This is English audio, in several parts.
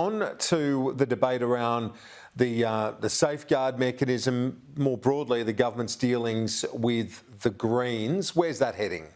On to the debate around the safeguard mechanism, more broadly the government's dealings with the Greens. Where's that heading?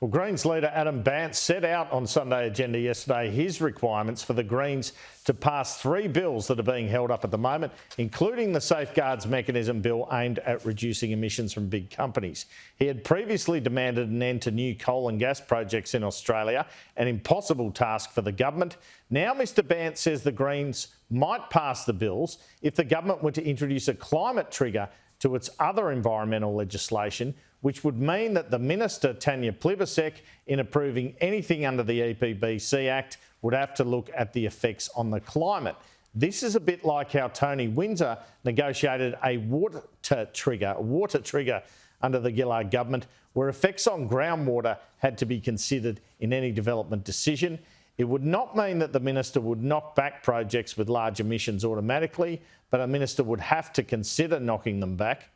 Well, Greens leader Adam Bandt set out on Sunday Agenda yesterday his requirements for the Greens to pass 3 bills that are being held up at the moment, including the Safeguards Mechanism bill aimed at reducing emissions from big companies. He had previously demanded an end to new coal and gas projects in Australia, an impossible task for the government. Now Mr Bandt says the Greens might pass the bills if the government were to introduce a climate trigger to its other environmental legislation, which would mean that the Minister, Tanya Plibersek, in approving anything under the EPBC Act, would have to look at the effects on the climate. This is a bit like how Tony Windsor negotiated a water trigger under the Gillard government, where effects on groundwater had to be considered in any development decision. It would not mean that the minister would knock back projects with large emissions automatically, but a minister would have to consider knocking them back.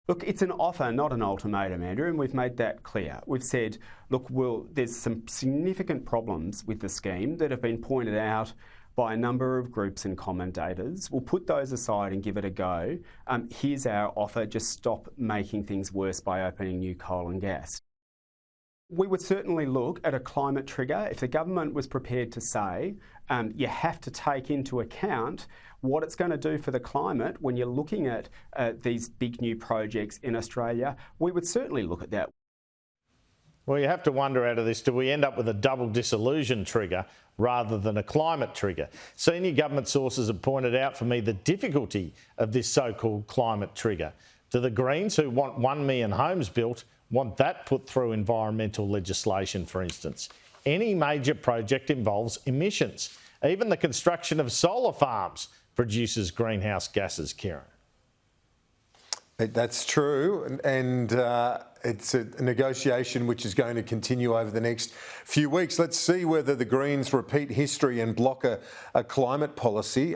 Look, it's an offer, not an ultimatum, Andrew, and we've made that clear. We've said, look, there's some significant problems with the scheme that have been pointed out by a number of groups and commentators. We'll put those aside and give it a go. Here's our offer, just stop making things worse by opening new coal and gas. We would certainly look at a climate trigger if the government was prepared to say you have to take into account what it's going to do for the climate when you're looking at these big new projects in Australia. We would certainly look at that. Well, you have to wonder out of this, do we end up with a double disillusion trigger rather than a climate trigger? Senior government sources have pointed out for me the difficulty of this so-called climate trigger. Do the Greens, who want 1 million homes built, want that put through environmental legislation, for instance? Any major project involves emissions. Even the construction of solar farms produces greenhouse gases, Kieran. That's true, and it's a negotiation which is going to continue over the next few weeks. Let's see whether the Greens repeat history and block a climate policy.